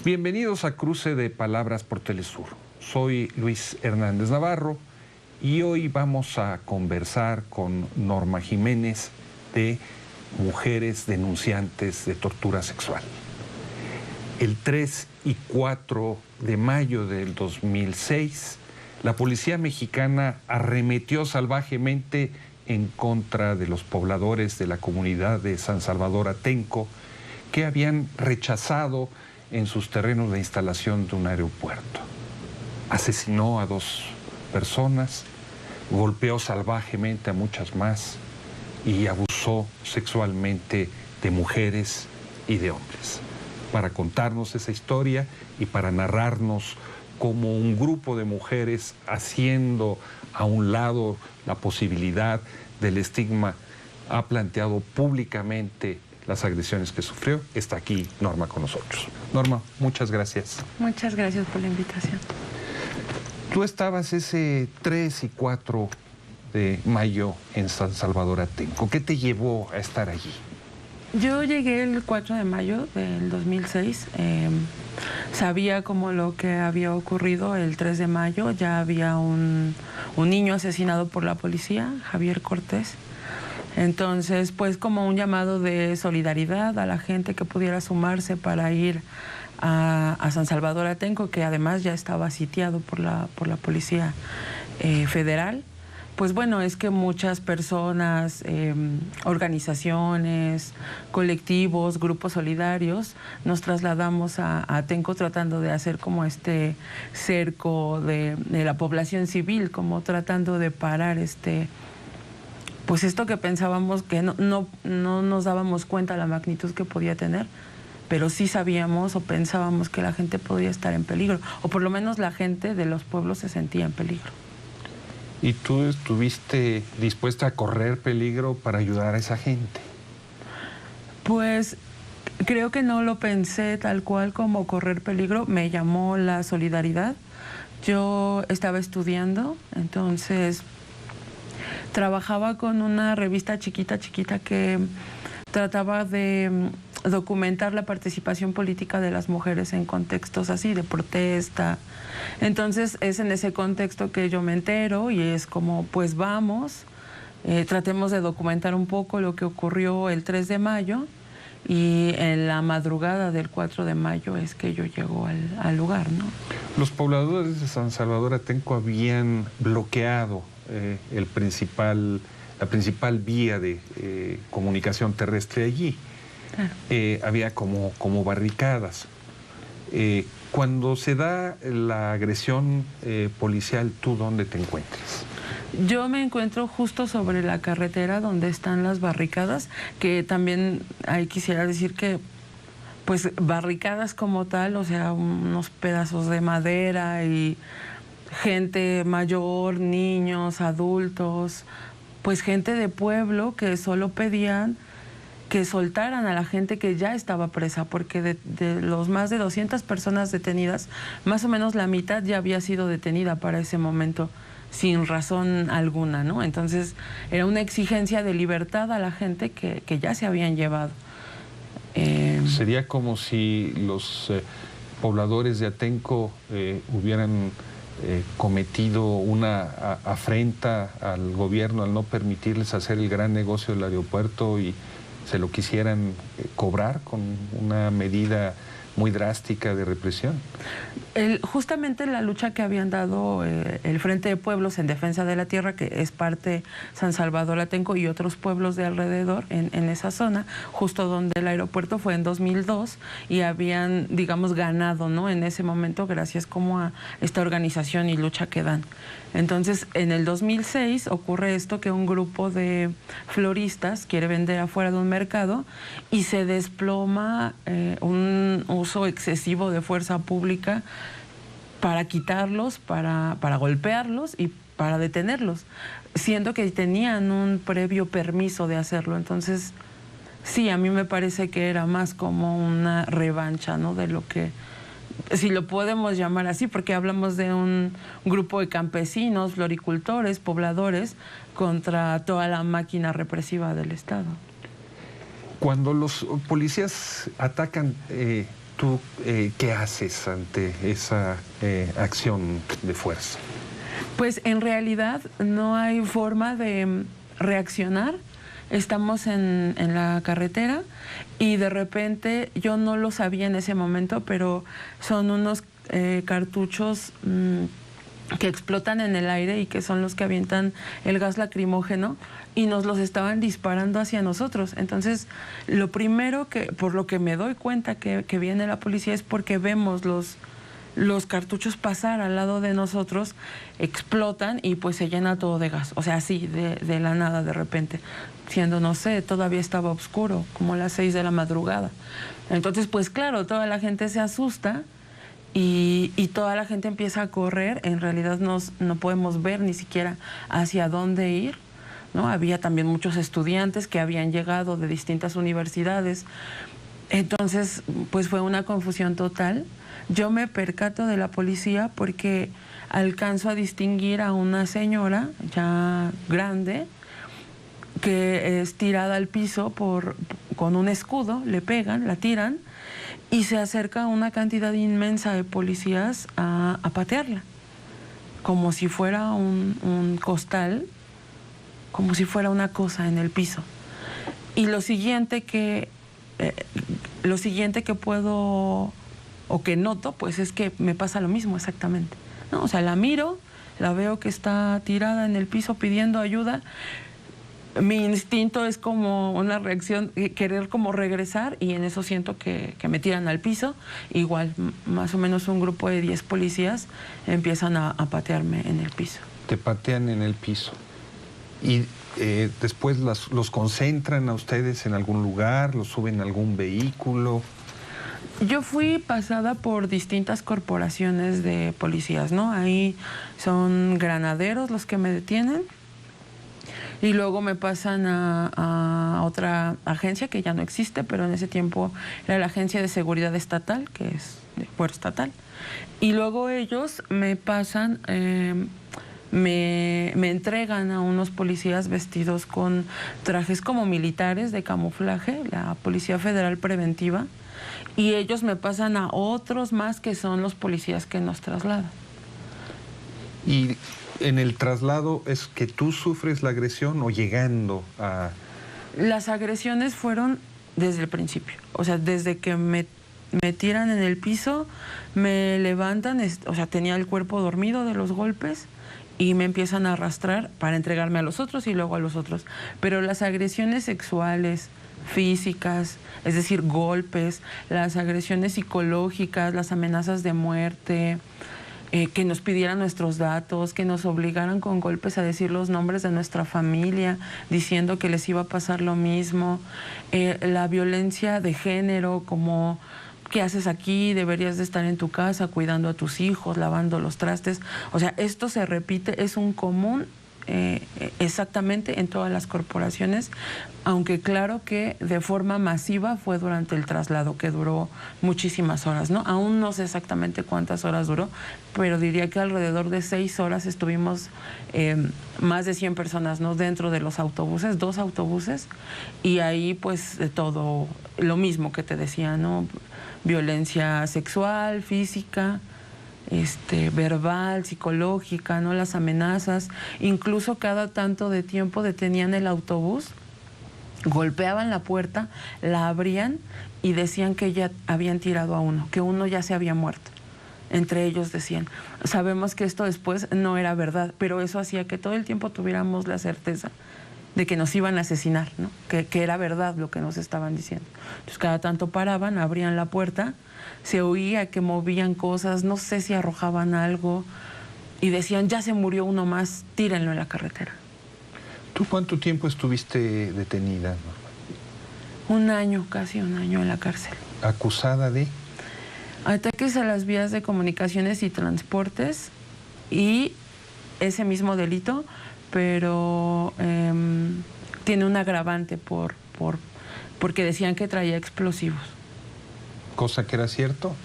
Bienvenidos a Cruce de Palabras por Telesur. Soy Luis Hernández Navarro y hoy vamos a conversar con Norma Jiménez de Mujeres Denunciantes de Tortura Sexual. El 3 y 4 de mayo del 2006, la policía mexicana arremetió salvajemente en contra de los pobladores de la comunidad de San Salvador Atenco que habían rechazado en sus terrenos la instalación de un aeropuerto. Asesinó a 2 personas, golpeó salvajemente a muchas más y abusó sexualmente de mujeres y de hombres. Para contarnos esa historia y para narrarnos cómo un grupo de mujeres, haciendo a un lado la posibilidad del estigma, ha planteado públicamente las agresiones que sufrió, está aquí Norma con nosotros. Norma, muchas gracias. Muchas gracias por la invitación. Tú estabas ese 3 y 4 de mayo en San Salvador Atenco. ¿Qué te llevó a estar allí? Yo llegué el 4 de mayo del 2006. Sabía como lo que había ocurrido el 3 de mayo. Ya había un niño asesinado por la policía, Javier Cortés. Entonces, pues como un llamado de solidaridad a la gente que pudiera sumarse para ir a San Salvador Atenco, que además ya estaba sitiado por la policía federal. Pues bueno, es que muchas personas, organizaciones, colectivos, grupos solidarios, nos trasladamos a Atenco tratando de hacer como este cerco de la población civil, como tratando de parar pues esto que pensábamos que no nos dábamos cuenta de la magnitud que podía tener, pero sí sabíamos o pensábamos que la gente podía estar en peligro, o por lo menos la gente de los pueblos se sentía en peligro. ¿Y tú estuviste dispuesta a correr peligro para ayudar a esa gente? Pues creo que no lo pensé tal cual como correr peligro, me llamó la solidaridad. Yo estaba estudiando, entonces trabajaba con una revista chiquita que trataba de documentar la participación política de las mujeres en contextos así, de protesta. Entonces es en ese contexto que yo me entero y es como, pues vamos, tratemos de documentar un poco lo que ocurrió el 3 de mayo y en la madrugada del 4 de mayo es que yo llego al lugar, ¿no? Los pobladores de San Salvador Atenco habían bloqueado la principal vía de comunicación terrestre allí. Claro. Había como barricadas. Cuando se da la agresión policial, ¿tú dónde te encuentras? Yo me encuentro justo sobre la carretera donde están las barricadas, que también ahí quisiera decir que pues barricadas como tal, o sea, unos pedazos de madera y gente mayor, niños, adultos, pues gente de pueblo que solo pedían que soltaran a la gente que ya estaba presa, porque de los más de 200 personas detenidas, más o menos la mitad ya había sido detenida para ese momento, sin razón alguna, ¿no? Entonces era una exigencia de libertad a la gente que ya se habían llevado. Sería como si los pobladores de Atenco hubieran cometido una afrenta al gobierno al no permitirles hacer el gran negocio del aeropuerto y se lo quisieran cobrar con una medida muy drástica de represión. Justamente la lucha que habían dado el Frente de Pueblos en Defensa de la Tierra, que es parte San Salvador Atenco y otros pueblos de alrededor en esa zona, justo donde el aeropuerto fue en 2002 y habían, digamos, ganado, ¿no? En ese momento gracias como a esta organización y lucha que dan. Entonces, en el 2006 ocurre esto, que un grupo de floristas quiere vender afuera de un mercado y se desploma un uso excesivo de fuerza pública para quitarlos, para golpearlos y para detenerlos, siendo que tenían un previo permiso de hacerlo. Entonces, sí, a mí me parece que era más como una revancha, ¿no? De lo que, si lo podemos llamar así, porque hablamos de un grupo de campesinos, floricultores, pobladores, contra toda la máquina represiva del Estado. Cuando los policías atacan ¿Tú qué haces ante esa acción de fuerza? Pues en realidad no hay forma de reaccionar. Estamos en la carretera y de repente, yo no lo sabía en ese momento, pero son unos cartuchos que explotan en el aire y que son los que avientan el gas lacrimógeno y nos los estaban disparando hacia nosotros. Entonces, lo primero por lo que me doy cuenta que viene la policía es porque vemos los cartuchos pasar al lado de nosotros, explotan y pues se llena todo de gas. O sea, así, de la nada, de repente. Siendo, no sé, todavía estaba oscuro, como las 6 de la madrugada. Entonces, pues claro, toda la gente se asusta y toda la gente empieza a correr. En realidad no podemos ver ni siquiera hacia dónde ir, ¿no? Había también muchos estudiantes que habían llegado de distintas universidades. Entonces, pues fue una confusión total. Yo me percato de la policía porque alcanzo a distinguir a una señora ya grande que es tirada al piso con un escudo, le pegan, la tiran y se acerca una cantidad inmensa de policías a patearla, como si fuera un costal, como si fuera una cosa en el piso. Y lo siguiente que puedo o que noto, pues es que me pasa lo mismo exactamente, ¿no? O sea, la miro, la veo que está tirada en el piso pidiendo ayuda. Mi instinto es como una reacción, querer como regresar, y en eso siento que me tiran al piso. Igual, más o menos un grupo de 10 policías empiezan a patearme en el piso. Te patean en el piso. Y después los concentran a ustedes en algún lugar, los suben a algún vehículo. Yo fui pasada por distintas corporaciones de policías, ¿no? Ahí son granaderos los que me detienen. Y luego me pasan a otra agencia que ya no existe, pero en ese tiempo era la Agencia de Seguridad Estatal, que es de fuero estatal. Y luego ellos me pasan, me entregan a unos policías vestidos con trajes como militares de camuflaje, la Policía Federal Preventiva, y ellos me pasan a otros más que son los policías que nos trasladan. Y en el traslado, ¿es que tú sufres la agresión o llegando a...? Las agresiones fueron desde el principio. O sea, desde que me tiran en el piso, me levantan, o sea, tenía el cuerpo dormido de los golpes y me empiezan a arrastrar para entregarme a los otros y luego a los otros. Pero las agresiones sexuales, físicas, es decir, golpes, las agresiones psicológicas, las amenazas de muerte, que nos pidieran nuestros datos, que nos obligaran con golpes a decir los nombres de nuestra familia, diciendo que les iba a pasar lo mismo, la violencia de género, como ¿qué haces aquí? Deberías de estar en tu casa cuidando a tus hijos, lavando los trastes. O sea, esto se repite, es un común exactamente en todas las corporaciones, aunque claro que de forma masiva fue durante el traslado, que duró muchísimas horas, ¿no? Aún no sé exactamente cuántas horas duró, pero diría que alrededor de 6 horas estuvimos más de 100 personas, ¿no? Dentro de los autobuses, 2 autobuses, y ahí pues de todo, lo mismo que te decía, ¿no? Violencia sexual, física, verbal, psicológica, ¿no? Las amenazas, incluso cada tanto de tiempo detenían el autobús, golpeaban la puerta, la abrían y decían que ya habían tirado a uno, que uno ya se había muerto. Entre ellos decían, sabemos que esto después no era verdad, pero eso hacía que todo el tiempo tuviéramos la certeza de que nos iban a asesinar, ¿no? Que era verdad lo que nos estaban diciendo. Entonces cada tanto paraban, abrían la puerta, se oía que movían cosas, no sé si arrojaban algo, y decían, ya se murió uno más, tírenlo en la carretera. ¿Tú cuánto tiempo estuviste detenida? 1 año, casi 1 año en la cárcel. ¿Acusada de? Ataques a las vías de comunicaciones y transportes y ese mismo delito, pero tiene un agravante porque decían que traía explosivos. ¿Cosa que era cierto?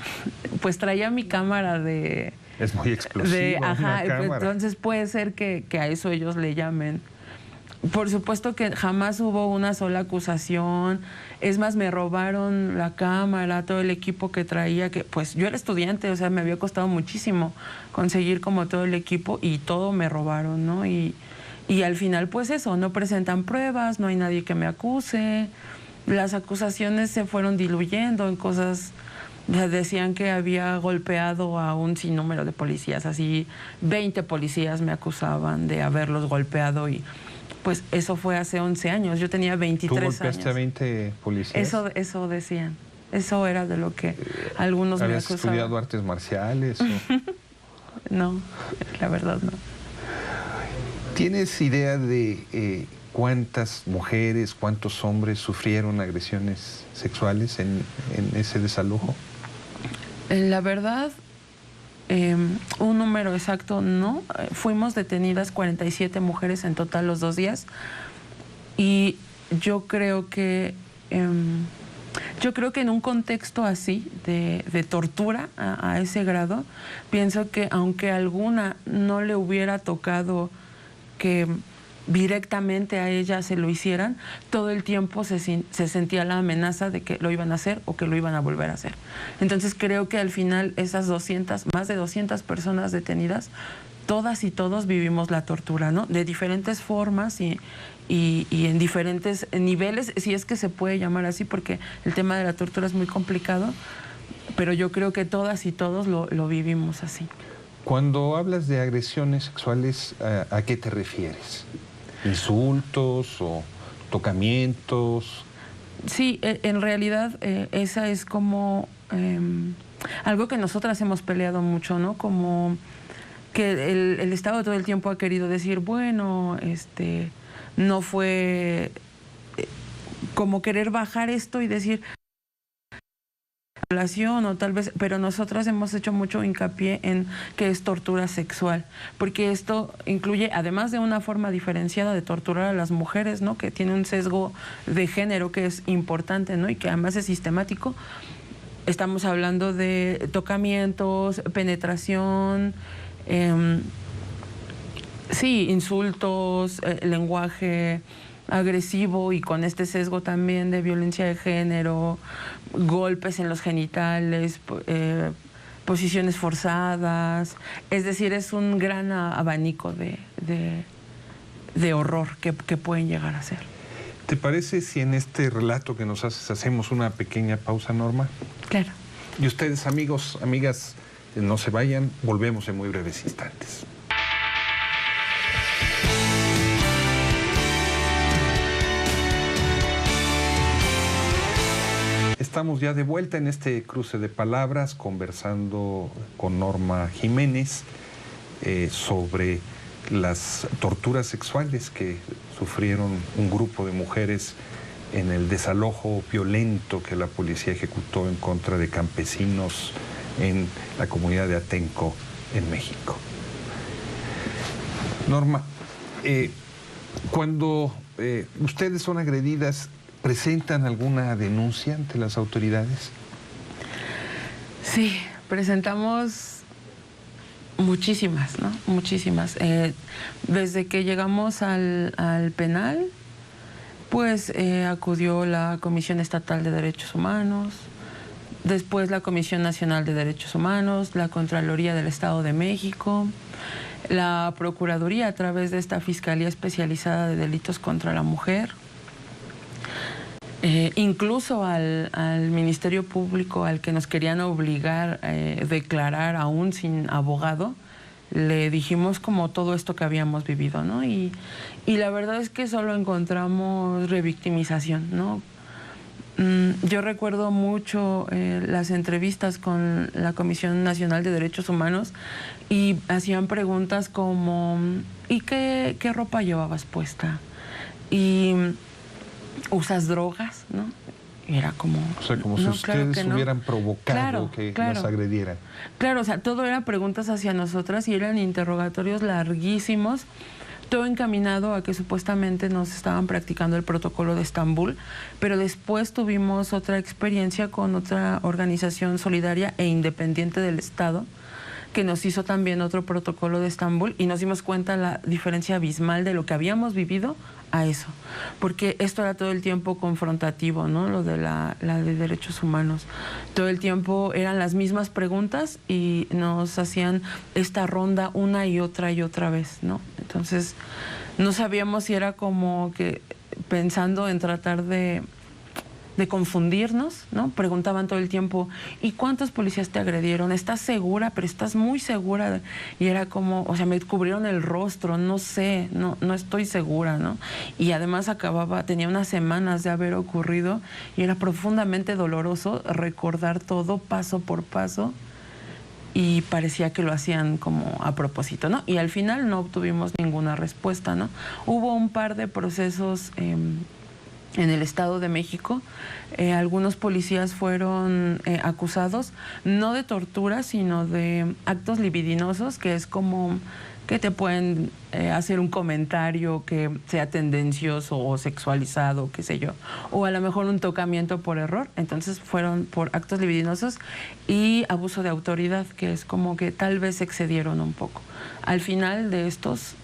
Pues traía mi cámara de... Es muy explosiva. Ajá, entonces puede ser que a eso ellos le llamen Por supuesto que jamás hubo una sola acusación. Es más, me robaron la cámara, todo el equipo que traía, que pues yo era estudiante, o sea, me había costado muchísimo conseguir como todo el equipo y todo me robaron, ¿no? Y al final pues eso, no presentan pruebas, no hay nadie que me acuse. Las acusaciones se fueron diluyendo en cosas. Decían que había golpeado a un sinnúmero de policías, así 20 policías me acusaban de haberlos golpeado y pues eso fue hace 11 años, yo tenía 23 años. ¿Tú golpeaste a 20 policías? Eso decían, eso era de lo que algunos me acusaban. ¿Habías estudiado artes marciales? No, la verdad no. ¿Tienes idea de cuántas mujeres, cuántos hombres sufrieron agresiones sexuales en ese desalojo? La verdad, un número exacto no. Fuimos detenidas 47 mujeres en total los 2 días y yo creo que en un contexto así de tortura a ese grado, pienso que aunque alguna no le hubiera tocado que directamente a ella se lo hicieran, todo el tiempo se sentía la amenaza de que lo iban a hacer o que lo iban a volver a hacer. Entonces creo que al final esas más de 200 personas detenidas, todas y todos vivimos la tortura, ¿no? De diferentes formas y en diferentes niveles, si es que se puede llamar así, porque el tema de la tortura es muy complicado, pero yo creo que todas y todos lo vivimos así. Cuando hablas de agresiones sexuales, ¿a qué te refieres? ¿Insultos o tocamientos? Sí, en realidad esa es como algo que nosotras hemos peleado mucho, ¿no? Como que el Estado todo el tiempo ha querido decir, bueno, no fue como querer bajar esto y decir o tal vez, pero nosotras hemos hecho mucho hincapié en que es tortura sexual, porque esto incluye, además de una forma diferenciada de torturar a las mujeres, ¿no? Que tiene un sesgo de género que es importante, ¿no? Y que además es sistemático. Estamos hablando de tocamientos, penetración, sí, insultos, lenguaje agresivo y con este sesgo también de violencia de género, golpes en los genitales, posiciones forzadas. Es decir, es un gran abanico de horror que pueden llegar a ser. ¿Te parece si en este relato que nos haces hacemos una pequeña pausa, Norma? Claro. Y ustedes, amigos, amigas, no se vayan, volvemos en muy breves instantes. Estamos ya de vuelta en este cruce de palabras, conversando con Norma Jiménez sobre las torturas sexuales que sufrieron un grupo de mujeres en el desalojo violento que la policía ejecutó en contra de campesinos en la comunidad de Atenco, en México. Norma, cuando ustedes son agredidas, ¿presentan alguna denuncia ante las autoridades? Sí, presentamos muchísimas, ¿no? Muchísimas. Desde que llegamos al penal, pues acudió la Comisión Estatal de Derechos Humanos, después la Comisión Nacional de Derechos Humanos, la Contraloría del Estado de México, la Procuraduría a través de esta Fiscalía Especializada de Delitos contra la Mujer, incluso al Ministerio Público al que nos querían obligar a declarar aún sin abogado, le dijimos como todo esto que habíamos vivido, ¿no? Y la verdad es que solo encontramos revictimización, ¿no? Yo recuerdo mucho las entrevistas con la Comisión Nacional de Derechos Humanos y hacían preguntas como ¿y qué ropa llevabas puesta? Y ¿usas drogas? ¿No? Y era como... O sea, como si ustedes hubieran provocado que las agredieran. Claro, o sea, todo eran preguntas hacia nosotras y eran interrogatorios larguísimos, todo encaminado a que supuestamente nos estaban practicando el protocolo de Estambul, pero después tuvimos otra experiencia con otra organización solidaria e independiente del Estado, que nos hizo también otro protocolo de Estambul y nos dimos cuenta la diferencia abismal de lo que habíamos vivido a eso, porque esto era todo el tiempo confrontativo, ¿no? Lo de la de derechos humanos. Todo el tiempo eran las mismas preguntas y nos hacían esta ronda una y otra vez, ¿no? Entonces, no sabíamos si era como que pensando en tratar de confundirnos, ¿no? Preguntaban todo el tiempo, ¿y cuántos policías te agredieron? ¿Estás segura? Pero estás muy segura. Y era como, o sea, me cubrieron el rostro, no sé, no estoy segura, ¿no? Y además tenía unas semanas de haber ocurrido y era profundamente doloroso recordar todo paso por paso y parecía que lo hacían como a propósito, ¿no? Y al final no obtuvimos ninguna respuesta, ¿no? Hubo un par de procesos en el Estado de México. Algunos policías fueron acusados no de tortura, sino de actos libidinosos, que es como que te pueden hacer un comentario que sea tendencioso o sexualizado, qué sé yo, o a lo mejor un tocamiento por error. Entonces fueron por actos libidinosos y abuso de autoridad, que es como que tal vez excedieron un poco. Al final de estos,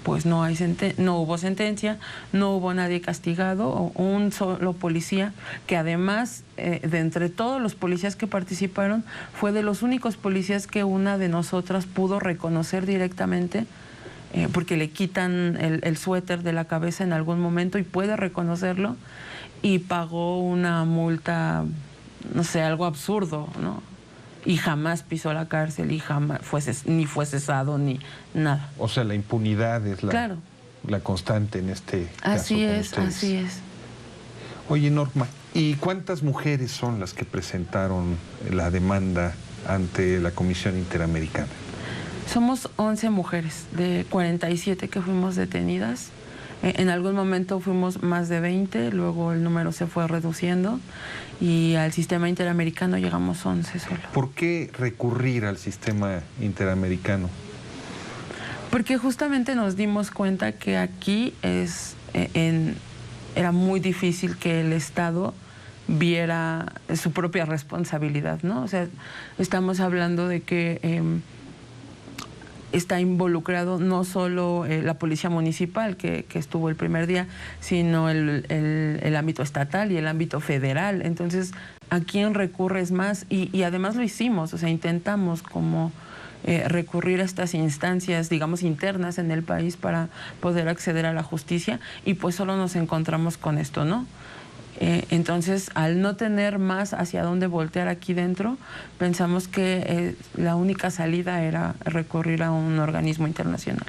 pues no hubo sentencia, no hubo nadie castigado, un solo policía que además, de entre todos los policías que participaron, fue de los únicos policías que una de nosotras pudo reconocer directamente, porque le quitan el suéter de la cabeza en algún momento y puede reconocerlo, y pagó una multa, no sé, algo absurdo, ¿no? Y jamás pisó la cárcel y jamás ni fue cesado ni nada. O sea, la impunidad es claro, la constante en este así caso. Es, así es. Oye, Norma, ¿y cuántas mujeres son las que presentaron la demanda ante la Comisión Interamericana? Somos 11 mujeres de 47 que fuimos detenidas. En algún momento fuimos más de 20, luego el número se fue reduciendo y al sistema interamericano llegamos 11 solo. ¿Por qué recurrir al sistema interamericano? Porque justamente nos dimos cuenta que aquí era muy difícil que el Estado viera su propia responsabilidad, ¿no? O sea, estamos hablando de que está involucrado no solo la policía municipal, que estuvo el primer día, sino el ámbito estatal y el ámbito federal. Entonces, ¿a quién recurres más? Y además lo hicimos, o sea, intentamos como recurrir a estas instancias, digamos, internas en el país para poder acceder a la justicia, y pues solo nos encontramos con esto, ¿no? Entonces, al no tener más hacia dónde voltear aquí dentro, pensamos que la única salida era recurrir a un organismo internacional.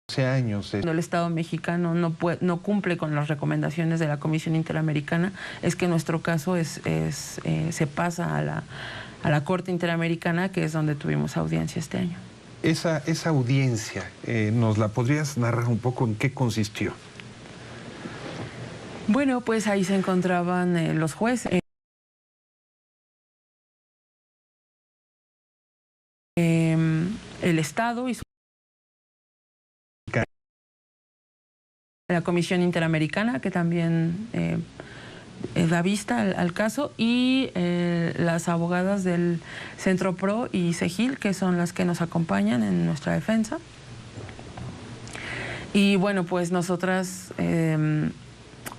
Hace años. Cuando el Estado mexicano no cumple con las recomendaciones de la Comisión Interamericana, es que nuestro caso se pasa a la Corte Interamericana, que es donde tuvimos audiencia este año. Esa audiencia, ¿nos la podrías narrar un poco en qué consistió? Bueno, pues ahí se encontraban los jueces, el Estado y la Comisión Interamericana, que también da vista al caso, y las abogadas del Centro PRO y CEGIL, que son las que nos acompañan en nuestra defensa. Y bueno, pues nosotras...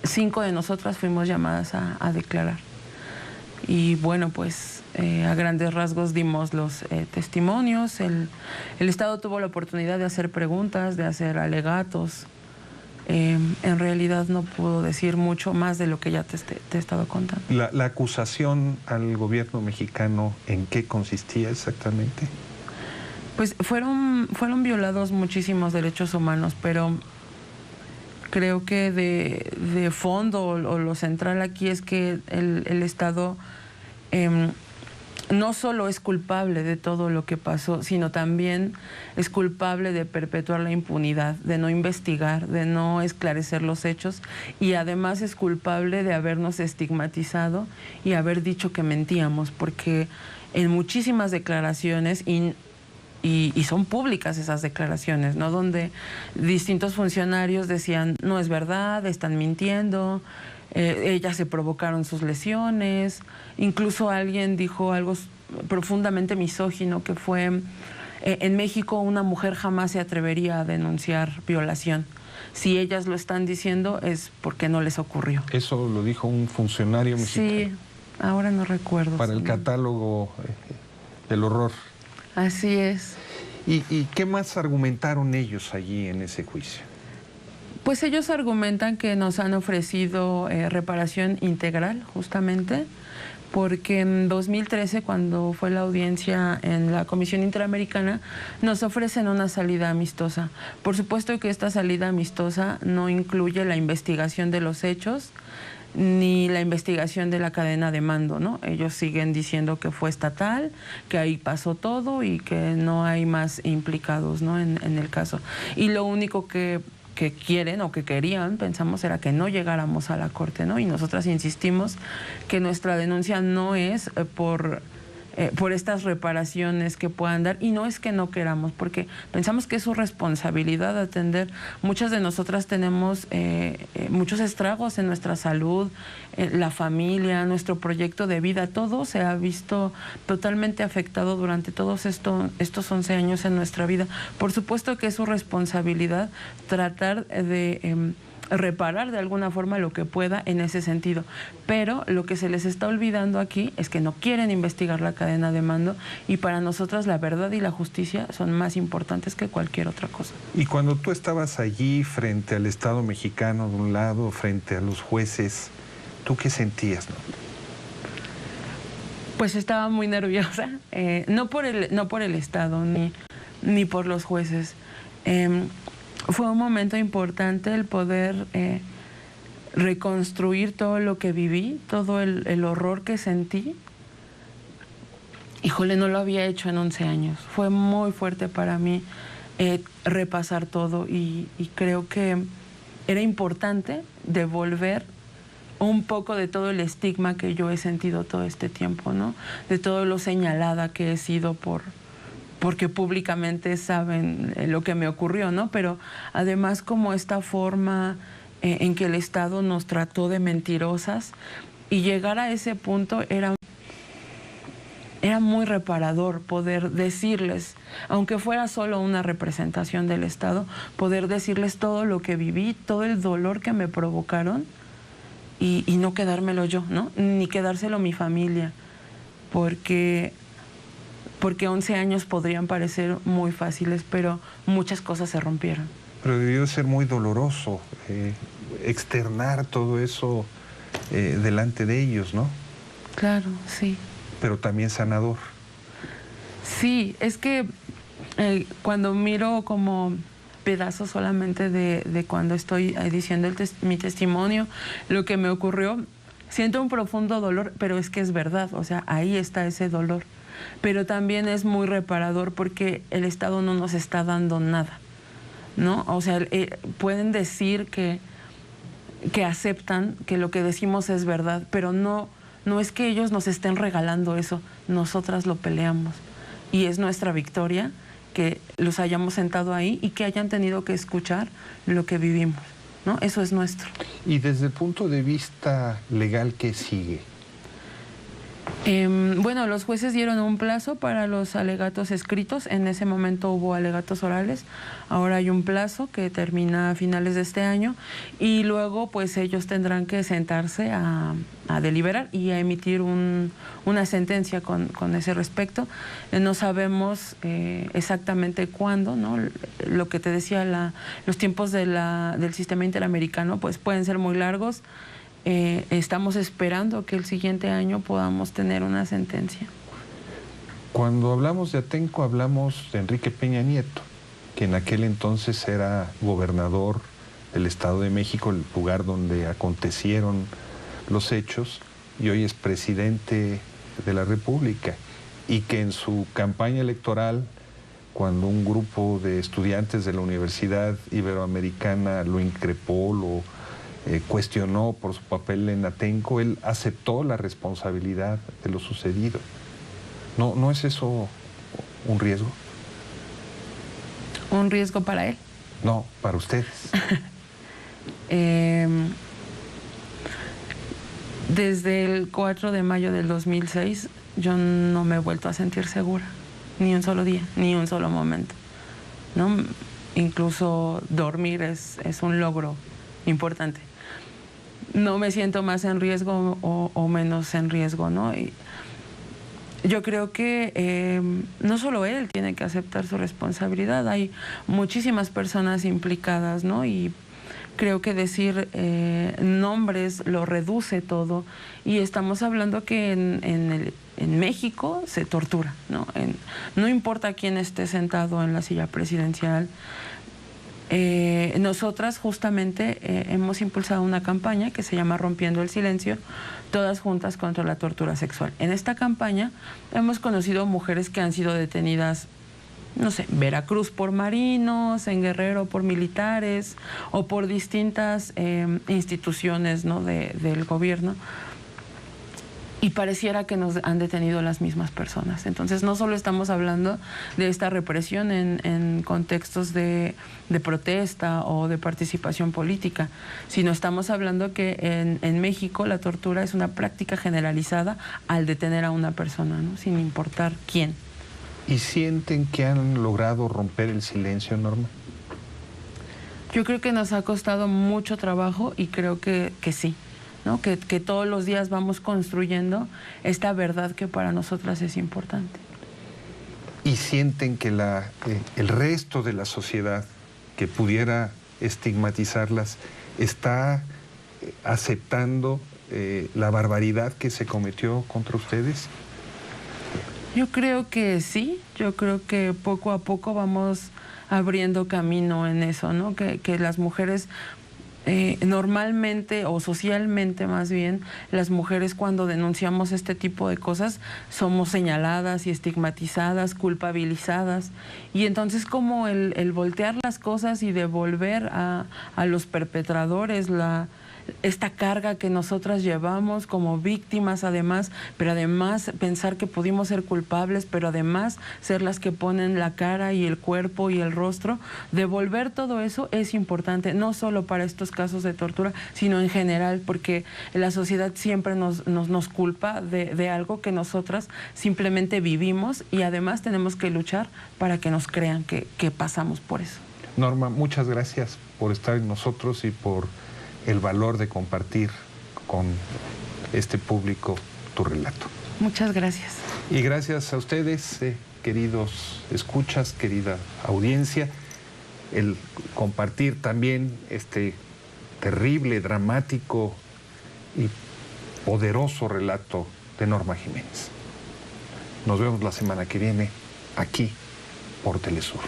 5 de nosotras fuimos llamadas a declarar. Y bueno, pues a grandes rasgos dimos los testimonios. El Estado tuvo la oportunidad de hacer preguntas, de hacer alegatos. En realidad no puedo decir mucho más de lo que ya te he estado contando. ¿La acusación al gobierno mexicano en qué consistía exactamente? Pues fueron violados muchísimos derechos humanos, pero creo que de fondo o lo central aquí es que el Estado no solo es culpable de todo lo que pasó, sino también es culpable de perpetuar la impunidad, de no investigar, de no esclarecer los hechos, y además es culpable de habernos estigmatizado y haber dicho que mentíamos, porque en muchísimas declaraciones y son públicas esas declaraciones, ¿no? Donde distintos funcionarios decían, no es verdad, están mintiendo, ellas se provocaron sus lesiones. Incluso alguien dijo algo profundamente misógino, que fue, En México una mujer jamás se atrevería a denunciar violación. Si ellas lo están diciendo es porque no les ocurrió. Eso lo dijo un funcionario mexicano. Sí, ahora no recuerdo. Para el catálogo del horror. Así es. ¿Y qué más argumentaron ellos allí en ese juicio? Pues ellos argumentan que nos han ofrecido reparación integral, justamente, porque en 2013, cuando fue la audiencia en la Comisión Interamericana, nos ofrecen una salida amistosa. Por supuesto que esta salida amistosa no incluye la investigación de los hechos, ni la investigación de la cadena de mando, ¿no? Ellos siguen diciendo que fue estatal, que ahí pasó todo y que no hay más implicados, ¿no? en el caso. Y lo único que quieren o que querían, pensamos, era que no llegáramos a la corte, ¿no? Y nosotras insistimos que nuestra denuncia no es por estas reparaciones que puedan dar, y no es que no queramos, porque pensamos que es su responsabilidad atender. Muchas de nosotras tenemos muchos estragos en nuestra salud, la familia, nuestro proyecto de vida, todo se ha visto totalmente afectado durante todos estos 11 años en nuestra vida. Por supuesto que es su responsabilidad tratar de reparar de alguna forma lo que pueda en ese sentido, pero lo que se les está olvidando aquí es que no quieren investigar la cadena de mando, y para nosotras la verdad y la justicia son más importantes que cualquier otra cosa. Y cuando tú estabas allí frente al Estado mexicano de un lado, frente a los jueces, ¿tú qué sentías, no? Pues estaba muy nerviosa, no por el Estado ni por los jueces. Fue un momento importante el poder reconstruir todo lo que viví, todo el horror que sentí. Híjole, no lo había hecho en 11 años. Fue muy fuerte para mí repasar todo, y creo que era importante devolver un poco de todo el estigma que yo he sentido todo este tiempo, ¿no? De todo lo señalada que he sido porque públicamente saben lo que me ocurrió, ¿no? Pero además como esta forma en que el Estado nos trató de mentirosas, y llegar a ese punto era muy reparador poder decirles, aunque fuera solo una representación del Estado, poder decirles todo lo que viví, todo el dolor que me provocaron, y no quedármelo yo, ¿no? Ni quedárselo mi familia, porque 11 años podrían parecer muy fáciles, pero muchas cosas se rompieron. Pero debió ser muy doloroso externar todo eso delante de ellos, ¿no? Claro, sí. Pero también sanador. Sí, es que cuando miro como pedazos solamente de cuando estoy diciendo mi testimonio, lo que me ocurrió, siento un profundo dolor, pero es que es verdad, o sea, ahí está ese dolor. Pero también es muy reparador porque el Estado no nos está dando nada, ¿no? O sea, pueden decir que aceptan que lo que decimos es verdad, pero no es que ellos nos estén regalando eso, nosotras lo peleamos. Y es nuestra victoria que los hayamos sentado ahí y que hayan tenido que escuchar lo que vivimos, ¿no? Eso es nuestro. Y desde el punto de vista legal, ¿qué sigue? Bueno, los jueces dieron un plazo para los alegatos escritos. En ese momento hubo alegatos orales. Ahora hay un plazo que termina a finales de este año, y luego pues ellos tendrán que sentarse a deliberar y a emitir una sentencia con ese respecto. No sabemos exactamente cuándo, ¿no? Lo que te decía, los tiempos del sistema interamericano pues pueden ser muy largos. Estamos esperando que el siguiente año podamos tener una sentencia. Cuando hablamos de Atenco, hablamos de Enrique Peña Nieto, que en aquel entonces era gobernador del Estado de México, el lugar donde acontecieron los hechos, y hoy es presidente de la República, y que en su campaña electoral, cuando un grupo de estudiantes de la Universidad Iberoamericana lo increpó, lo cuestionó por su papel en Atenco, él aceptó la responsabilidad de lo sucedido. ¿No es eso un riesgo? ¿Un riesgo para él? No, para ustedes. Desde el 4 de mayo del 2006 yo no me he vuelto a sentir segura. ni un solo día, ni un solo momento, ¿no? Incluso dormir es un logro importante. No me siento más en riesgo o menos en riesgo, ¿no? Y yo creo que no solo él tiene que aceptar su responsabilidad, hay muchísimas personas implicadas, ¿no? Y creo que decir nombres lo reduce todo, y estamos hablando que en México se tortura, ¿no? No importa quién esté sentado en la silla presidencial. Nosotras justamente hemos impulsado una campaña que se llama Rompiendo el Silencio, todas juntas contra la tortura sexual. En esta campaña hemos conocido mujeres que han sido detenidas, no sé, en Veracruz por marinos, en Guerrero por militares o por distintas instituciones, ¿no? del gobierno. Y pareciera que nos han detenido las mismas personas. Entonces, no solo estamos hablando de esta represión en contextos de protesta o de participación política, sino estamos hablando que en México la tortura es una práctica generalizada al detener a una persona, ¿no? Sin importar quién. ¿Y sienten que han logrado romper el silencio, Norma? Yo creo que nos ha costado mucho trabajo y creo que sí, ¿no? Que todos los días vamos construyendo esta verdad que para nosotras es importante. ¿Y sienten que el resto de la sociedad que pudiera estigmatizarlas está aceptando la barbaridad que se cometió contra ustedes? Yo creo que sí, yo creo que poco a poco vamos abriendo camino en eso, ¿no? Que las mujeres normalmente o socialmente más bien, las mujeres cuando denunciamos este tipo de cosas somos señaladas y estigmatizadas, culpabilizadas, y entonces como el voltear las cosas y devolver a los perpetradores esta carga que nosotras llevamos como víctimas además, pero además pensar que pudimos ser culpables, pero además ser las que ponen la cara y el cuerpo y el rostro, devolver todo eso es importante, no solo para estos casos de tortura, sino en general, porque la sociedad siempre nos culpa de algo que nosotras simplemente vivimos, y además tenemos que luchar para que nos crean que pasamos por eso. Norma, muchas gracias por estar en nosotros y por el valor de compartir con este público tu relato. Muchas gracias. Y gracias a ustedes, queridos escuchas, querida audiencia, el compartir también este terrible, dramático y poderoso relato de Norma Jiménez. Nos vemos la semana que viene aquí por Telesur.